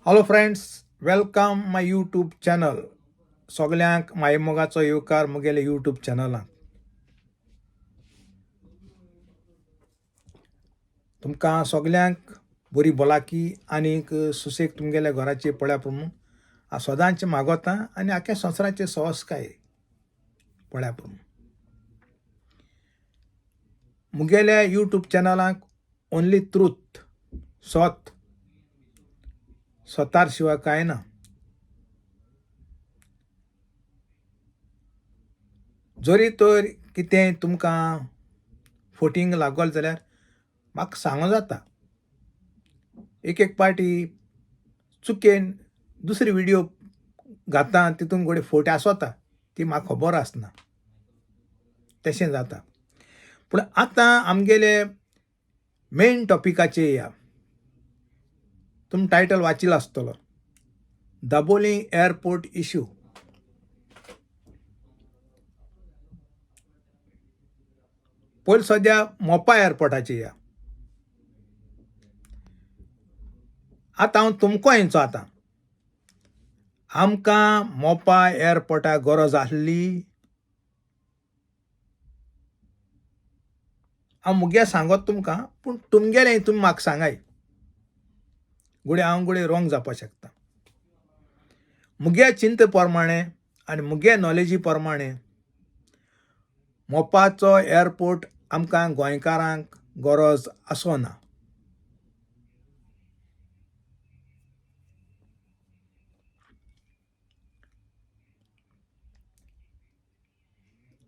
Hello friends, welcome माय YouTube channel. सगल्यांक मायमोगाचो येवकार मुगेले YouTube चॅनलांत. तुमकां सगल्यांक बरी भलायकी आनीक सुसेग तुमगेल्या घराची पळ्या प्रमाण हांव सदांच मागोतां आनी आख्या संवसाराचे सवस्काय पळ्या प्रमाण. मुगेल्या यूट्यूब चॅनलांक ओन्ली ट्रूथ, स्वतार शिवाय कांय ना. जरी तर कितेंय तुमकां फोटींग लागल जाल्यार म्हाका सांगो जाता. एक पाटी चुकेन दुसरी व्हिडिओ घालता तितून घोडे फोटे आसोता ती म्हाका खबर आसना, तशें जाता. पूण आतां आमगेले मेन टॉपिकाचेर या. तुमी टायटल वाचिल्लो आसतलो, दाबोलीं एअरपोर्ट इश्यू. पयलीं सद्या मोपा एअरपोर्टाचेर या. आतां हांव तुमकां हेंचो आतां आमकां मोपा एअरपोर्टाक गरज आसली. हांव मुगे सांगत तुमकां, पूण तुमगेलें तुमी म्हाका सांगाय, घोडे हांव रॉंग जावपाक शकता. मुगे चिंते प्रमाणें आनी मुगे नॉलेजी प्रमाणें मोपाचो एअरपोर्ट आमकां गोंयकारांक गरज आसना.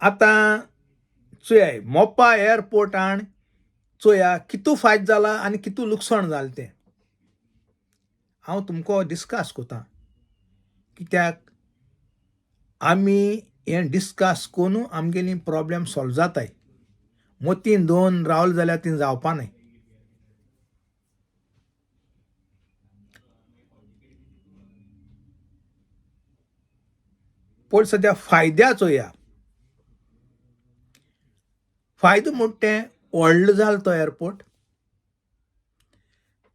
आतां चोया मोपा एअरपोर्टान चोया कितू फायदो जाला आनी कितू लुकसाण जालें तें हांव तुमकां डिस्कस कोतां. कित्याक आमी हें डिस्कस करून आमगेली प्रॉब्लेम सॉल्व जाताय. मोतीन दोन रावल जाल्यार ती जावपा न्हय. पयलीं सद्या फायद्याचो या. फायदो म्हणटा तें व्हडलो जाला तो एअरपोर्ट.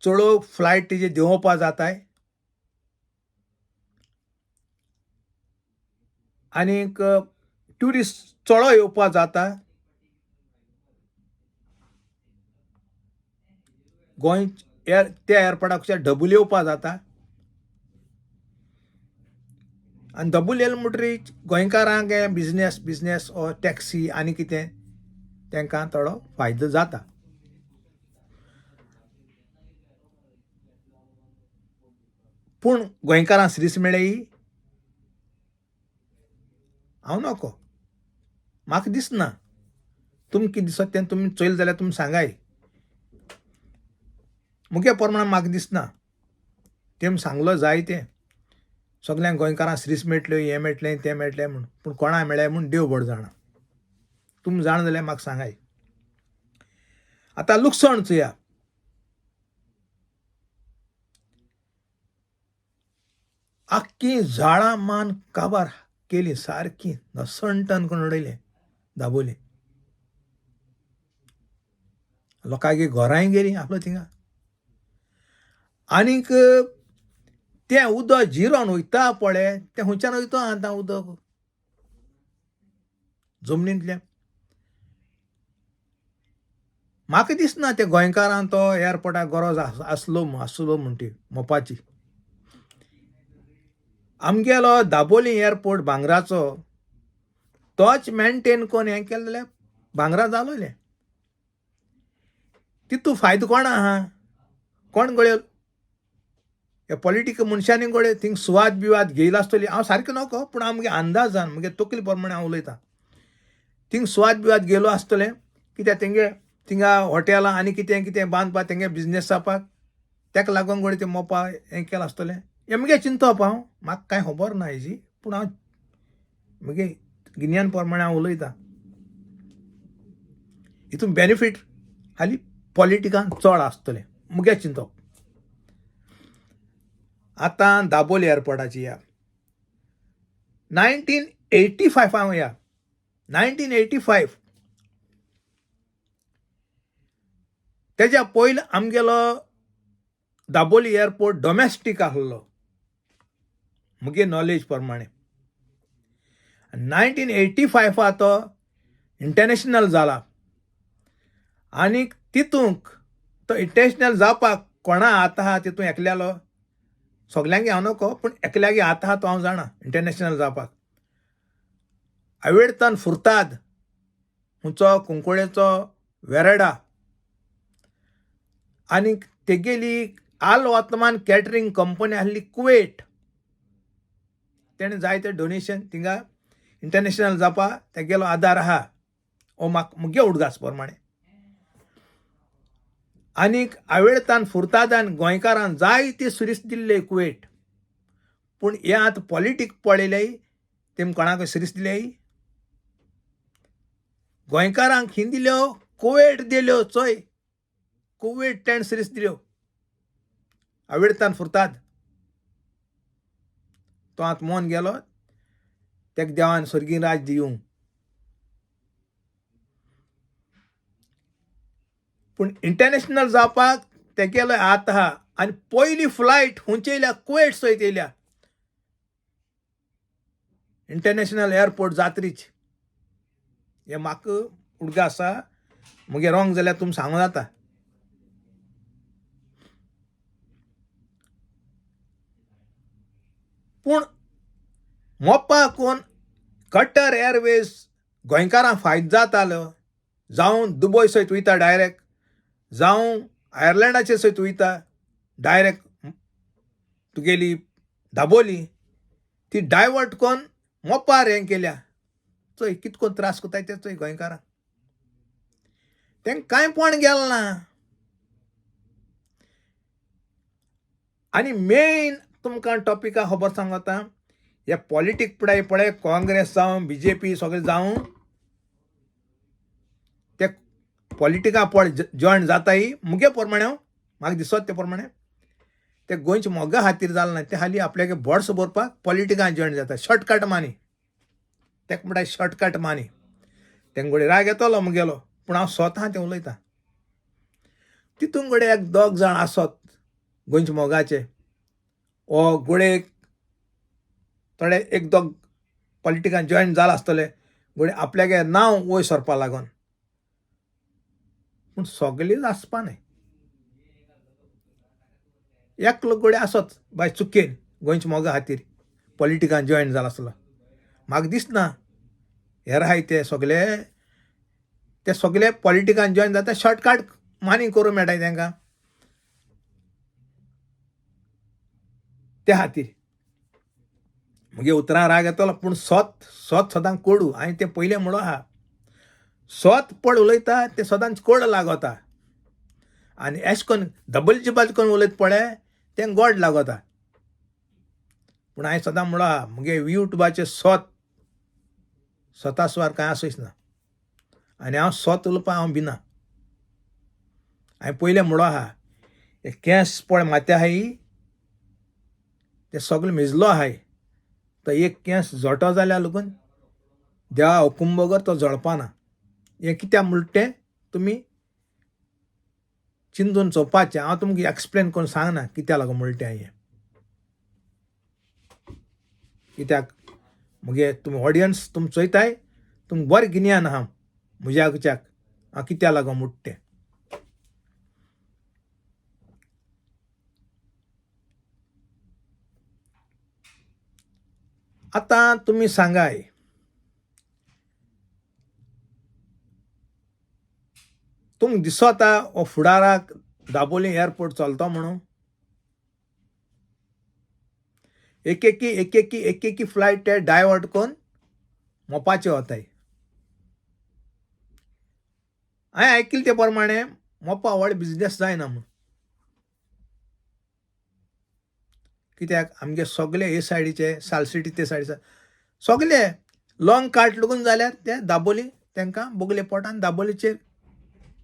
चड फ्लायट तेजे देंवोवपा जाताय आनीक ट्युरिस्ट चड येवपा जाता. गोंय त्या एअरपोर्टाक डबल येवपा जाता आनी डबल येयले म्हणटरीच गोंयकारांक बिजनेस ओ टॅक्सी आनी कितें तांकां थोडो फायदो जाता. पूण गोंयकारांक श्रीस मेळ्ळी हांव नोको. म्हाका दिसना. तुमी कितें दिसता तें तुमी चोयलें जाल्यार तुमी सांगाय. मुगे प्रमाण म्हाका दिसना. तेमी सांगलो जाय तें सगल्यांक गोंयकारांक श्रीस मेळटल्यो, हें मेळटलें तें मेळटलें म्हूण. पूण कोणा मेळ्ळें म्हूण देव बरो जाणा. तुमी जाण जाल्यार म्हाका सांगाय. आतां लुकसाण चोया. आख्खी झाडां मान काबार केली, सारकी नसणटन करून उडयलें दाबोलीं. लोकांची घरांय गेलीं आपलो थिंगा. आनीक तें उदक जिरोन वयता पळय तें खंयच्यान वयता आतां उदक जमनींतल्यान. म्हाका दिसना ते गोंयकारांक तो एअरपोर्टाक गरज आसलो म्हणटी मोपाची. आमगेलो दाबोलीं एअरपोर्ट भांगराचो तोच मेनटेन कोन्न हें केलें जाल्यार भांगरा जालोलें. तितू फायदो कोणा आहा? कोण गळे हे पॉलिटिकल मनशांनी गळे थिंग सुवात बिवात घेयला आसतली. हांव सारकें नोको, पूण हांव मुगे अंदाजान मुगे तकले प्रमाणें हांव उलयतां. थिंग सुवात बिवात गेलो आसतलें कित्याक तेंगे थिंगा हॉटेलां आनी कितें कितें बांदपाक तेंगे बिजनेस जावपाक तेका लागून गळे तें मोपा हें केलां आसतलें. हें मुगे चिंतप हांव. म्हाका कांय खबर ना हेजी, पूण हांव मुगे गिन्यान प्रमाणें हांव उलयतां. हितून बेनिफीट हाली पॉलिटिकान चड आसतलें मुगे चिंतप. आतां दाबोली एअरपोर्टाची या. 1985 या. 1985 तेज्या पयलीं आमगेलो दाबोली एअरपोर्ट डोमेस्टीक आहलो मुगे नॉलेज प्रमाणे. 1985 तो इंटरनॅशनल जाला आनी तितूंक तो इंटरनॅशनल जावपाक कोणा आता हा तितून एकल्यालो सगल्यांगे हांव नको पूण एकल्यागे आता हा तो हांव जाणा इंटरनॅशनल जावपाक. आवेडतान फुर्ताद हुंचो कुंकोळेचो वेरेडा आनी तेगेली आल वर्तमान कॅटरिंग कंपनी आहली कुवेट तेणें जायते डोनेशन थिंगा इंटरनॅशनल जावपाक तेगेलो आदार आहा हो मुगे उडगास प्रमाणे. आनीक आवेडतान फुर्तादान गोंयकारांक जायती सुरीस दिल्ले कुवेट पूण हे आतां पॉलिटीक पळयलेय तेम कोणाक सुरीस दिल्याय गोंयकारांक ही दिल्यो कुवेट दिल्यो चोय कुवेट तेणें सुरीस दिल्यो आवेडतान फुर्ताद तो आतां मोन गेलो तेका देवान स्वर्गीय राज दिवं. पूण इंटरनॅशनल जावपाक तेगेलो आतां आहा आनी पयली फ्लायट हुंचे येयल्या कुवेट सयत येयल्या इंटरनॅशनल एअरपोर्ट जात्रीच. हे म्हाका उडगा आसा मुगे रॉंग जाल्यार तुमी सांगूं जाता. पूण मोपा कोण कटर एअरवेज गोंयकारांक फायदो जातालो जावं दुबय सयत वयता डायरेक्ट जावं आयर्लंडाचे सयत वयता डायरेक्ट तुगेली दाबोली ती डायवर्ट कोन्न मोपार हें केल्या चोय कितको त्रास कोताय ते चोय गोंयकारांक तेंक कांय पण गेल ना. आनी मेन तुमकां टॉपिका खबर सांगता हे पॉलिटीक पुडाय पळय काँग्रेस जावं BJP सगळे जावं ते पॉलिटिका पळय जॉयन जाताय मुगे प्रमाणे म्हाका दिसत ते प्रमाणे ते गोंयच्या मोगा खातीर जालें ना ते हाली आपल्यागे बोर्स भरपाक पॉलिटिकान जॉयन जाता शॉर्टकट मानी तेका म्हणटा शॉर्टकट मानी. तेंक घोडे राग येतलो मुगेलो पूण हांव स्वता तें उलयतां. तितून घोडे एक दोग जाण आसत गोंयच्या मोगाचे ओ घोडेक थोडे एक दोग पॉलिटिकान जॉयन जाला आसतले घोडे आपल्यागे नांव वयर सरपा लागोन पूण सगळींच आसपा न्हय. एकलो घोडे आसत बाय चुकेन गोंयच्या मोगा खातीर पॉलिटिकान जॉयन जाला आसलो म्हाका दिसना हेर आहाय ते सगळे पॉलिटिकान जॉयन जाता शॉर्टकट मानी करूं मेळटाय तांकां त्या खातीर मुगे उतरां राग येतलो पूण सोत सदांच कोडू हांवें तें पयलें म्हणो आहा सोत पड उलयता ते सदांच कोड लागता आनी एश कोन्न डबल जिबाज कोन्न उलयता पळय तें गोड लागता. पूण हांवें सदां म्हणो आहा मुगे यूट्यूबाचेर स्वता सुवार कांय आसूंच ना आनी हांव सोत उलोवपाक हांव भिना. हांवें पयलें म्हणो आहा हे केंस पळय माथ्या आहाय ते सगळे मिजलो आहाय तो एक केंस जोटो जाल्यार लागून देवा हुकूम बगर तो जळपाना. हें कित्याक म्हणटा तें तुमी चिंतून चोवपाचें हांव तुमकां एक्सप्लेन करून सांगना कित्याक लागून म्हणटा हें कित्याक मुगे तुमी ऑडियन्स तुमी चोयताय तुमकां बरें गिन्यान आहा म्हज्या कडच्याक हांव कित्याक लागून म्हणटा तें. आतां तुमी सांगाय तुमकां दिसता हो फुडाराक दाबोली एअरपोर्ट चलतो म्हणून एक फ्लायट ते डायवर्ट करून मोपाचे वताय. हांवें आयकलें ते प्रमाणे मोपा व्हड बिजनेस जायना म्हूण कित्याक आमगे सगळे हे सायडीचे सालसिटी ते सायडीचे सगळे लॉंग कार्ट लागून जाल्यार ते दाबोली तांकां बोगले पोटान दाबोलीचेर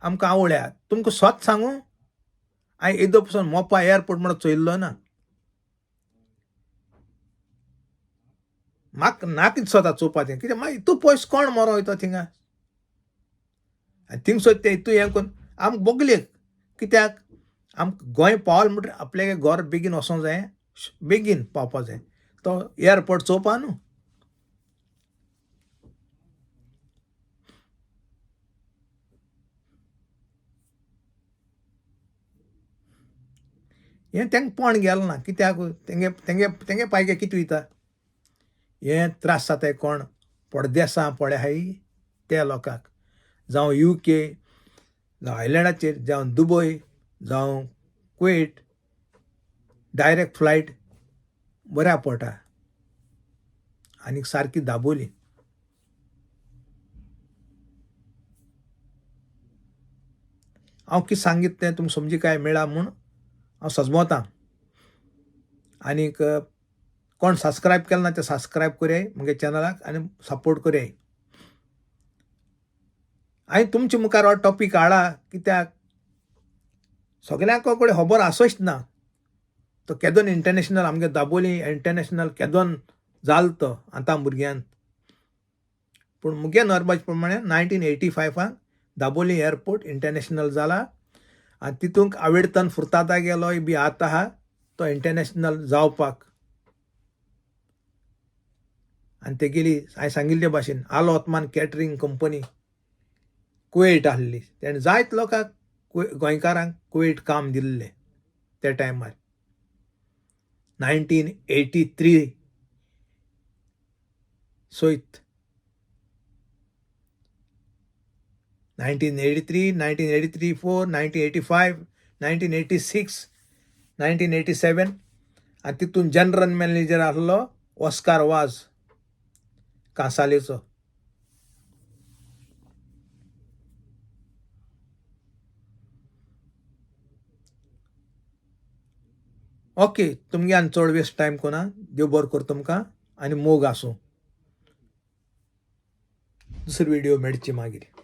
आमकां आवडल्या. तुमकां स्वत सांगू हांवें येदो पसून मोपा एअरपोर्ट म्हणून चोयल्लो ना म्हाका नाका स्वता चोवपाचें कित्याक मागीर तूं पयस कोण मरो वयता थिंगा आनी थिंगसर ते हितू हें करून आमकां बोगलेक कित्याक आमकां गोंय पावल म्हणटकीर आपल्या घर बेगीन वचोंक जाय, बेगीन पावपा जाय. तो एअरपोर्ट चोवपा न्हू. हें तेंका पण गेलें ना. कित्याक तेंगे पायगे कितें वयता. हे त्रास जाताय कोण परदेसां पडे आहाय त्या लोकांक, जावं UK, जावं आयलँडाचेर, जावं दुबय, जावं कुवेट, डायरेक्ट फ्लायट बऱ्या पडटा आनी सारकी दाबोली. हांव कितें सांगीत तें तुमकां समजी काय मेळ्ळा म्हूण हांव सजमोतां. आनीक कोण सबस्क्रायब केलें ना ते सबस्क्रायब कराय म्हगे चॅनलाक आनी सपोर्ट कराय. हांवें तुमचे मुखार हो टॉपीक हाडा कित्याक सगळ्यांक कडेन खबर आसोच ना. तो केदोन इंटरनॅशनल आमगे दाबोली इंटरनॅशनल केदोन जालो तो आतां भुरग्यांत. पूण मुगे नॉलेज प्रमाणे 1985 दाबोली एअरपोर्ट इंटरनॅशनल जाला आनी तितूंक आवेडतन फुर्तादा गेलोय बी आत आहा तो इंटरनॅशनल जावपाक. आनी तेगेली हांवें सांगिल्ले भाशेन आल ओथमान कॅटरिंग कंपनी कुवेट आहली. तेणें जायत लोकांक गोंयकारांक कुवेट काम दिल्लें त्या टायमार 1983 सोयत. 1983, 1984, 1985, 1986, 1987 आनी तितून जनरल मॅनेजर आहलो ऑस्कार वाज कांसालेचो. ओके, तुमगे आनी चड वेस्ट टायम कोना. देव बरो कर तुमकां आनी मोग आसूं. दुसरो व्हिडिओ मेळची मागीर.